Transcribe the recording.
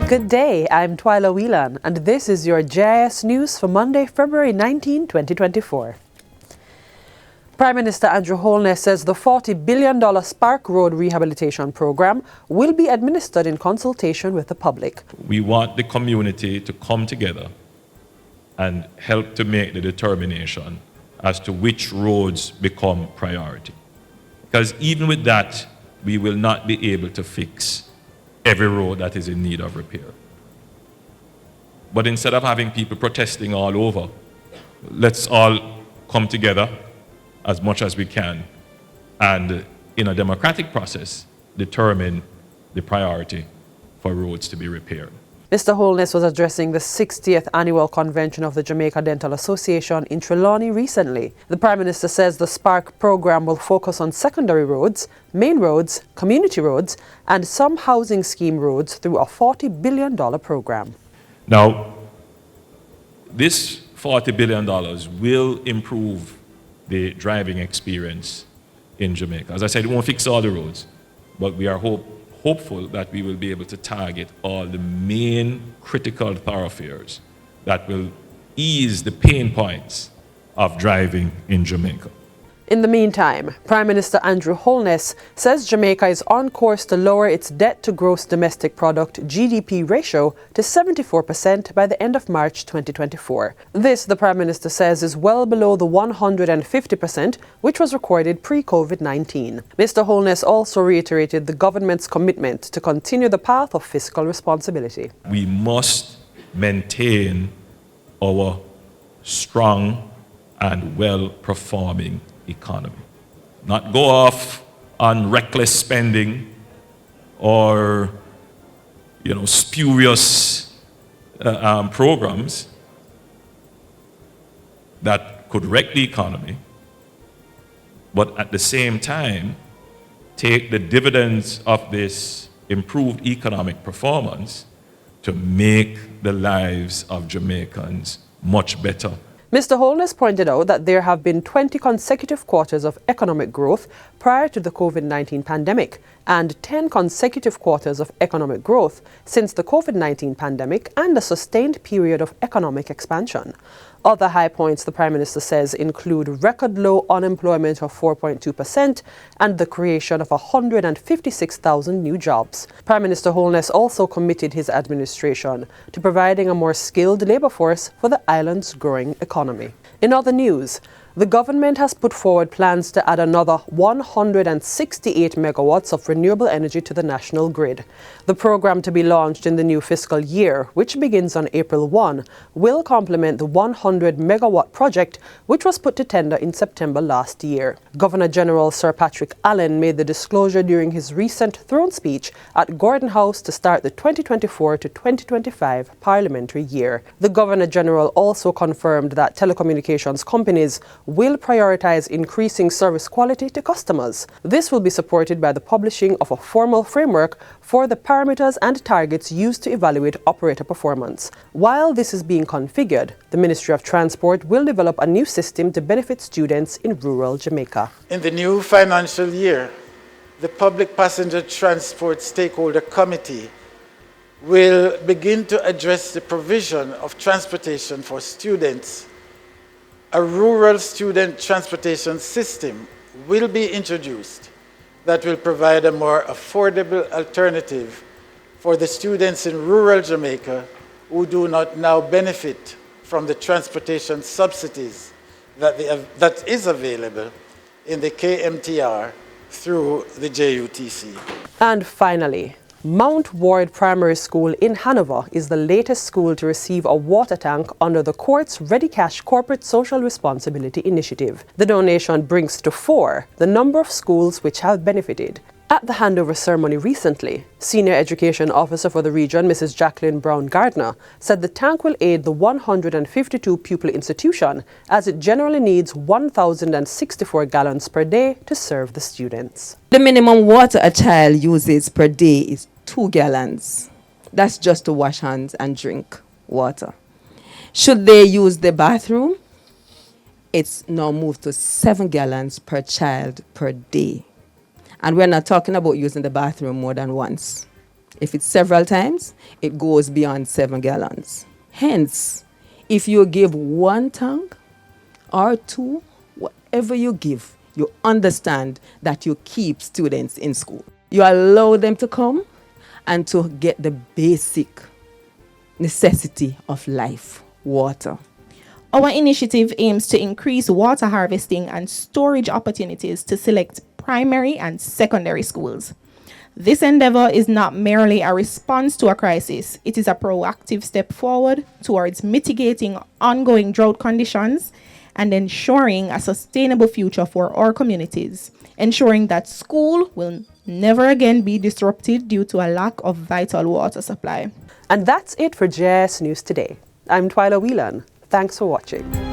Good day, I'm Twyla Whelan, and this is your JIS News for Monday, February 19, 2024. Prime Minister Andrew Holness says the $40 billion Spark Road rehabilitation program will be administered in consultation with the public. We want the community to come together and help to make the determination as to which roads become priority. Because even with that, we will not be able to fix every road that is in need of repair. But instead of having people protesting all over, let's all come together as much as we can and, in a democratic process, determine the priority for roads to be repaired. Mr. Holness was addressing the 60th annual convention of the Jamaica Dental Association in Trelawney recently. The Prime Minister says the Spark program will focus on secondary roads, main roads, community roads, and some housing scheme roads through a $40 billion program. Now, this $40 billion will improve the driving experience in Jamaica. As I said, it won't fix all the roads, but we are hopeful that we will be able to target all the main critical thoroughfares that will ease the pain points of driving in Jamaica. In the meantime, Prime Minister Andrew Holness says Jamaica is on course to lower its debt to gross domestic product (GDP) ratio to 74% by the end of March 2024. This, the Prime Minister says, is well below the 150% which was recorded pre-COVID-19. Mr. Holness also reiterated the government's commitment to continue the path of fiscal responsibility. We must maintain our strong and well-performing economy. Not go off on reckless spending or, spurious programs that could wreck the economy, but at the same time take the dividends of this improved economic performance to make the lives of Jamaicans much better. Mr. Holness pointed out that there have been 20 consecutive quarters of economic growth prior to the COVID-19 pandemic and 10 consecutive quarters of economic growth since the COVID-19 pandemic and a sustained period of economic expansion. Other high points, the Prime Minister says, include record low unemployment of 4.2% and the creation of 156,000 new jobs. Prime Minister Holness also committed his administration to providing a more skilled labour force for the island's growing economy. In other news, the government has put forward plans to add another 168 megawatts of renewable energy to the national grid. The program, to be launched in the new fiscal year, which begins on April 1, will complement the 100 megawatt project which was put to tender in September last year. Governor General Sir Patrick Allen made the disclosure during his recent throne speech at Gordon House to start the 2024 to 2025 parliamentary year. The Governor General also confirmed that telecommunications companies will prioritize increasing service quality to customers. This will be supported by the publishing of a formal framework for the parameters and targets used to evaluate operator performance. While this is being configured, the Ministry of Transport will develop a new system to benefit students in rural Jamaica. In the new financial year, the Public Passenger Transport Stakeholder Committee will begin to address the provision of transportation for students. A rural student transportation system will be introduced that will provide a more affordable alternative for the students in rural Jamaica who do not now benefit from the transportation subsidies that is available in the KMTR through the JUTC. And finally, Mount Ward Primary School in Hanover is the latest school to receive a water tank under the court's Ready Cash Corporate Social Responsibility Initiative. The donation brings to 4 the number of schools which have benefited. At the handover ceremony recently, Senior Education Officer for the region, Mrs. Jacqueline Brown Gardner, said the tank will aid the 152-pupil institution as it generally needs 1,064 gallons per day to serve the students. The minimum water a child uses per day is 2 gallons. That's just to wash hands and drink water. Should they use the bathroom, it's now moved to 7 gallons per child per day. And we're not talking about using the bathroom more than once. If it's several times, it goes beyond 7 gallons. Hence, if you give 1 tank or 2, whatever you give, you understand that you keep students in school. You allow them to come and to get the basic necessity of life, water. Our initiative aims to increase water harvesting and storage opportunities to select primary and secondary schools. This endeavor is not merely a response to a crisis, it is a proactive step forward towards mitigating ongoing drought conditions and ensuring a sustainable future for our communities, ensuring that school will never again be disrupted due to a lack of vital water supply. And that's it for JIS News Today. I'm Twyla Whelan. Thanks for watching.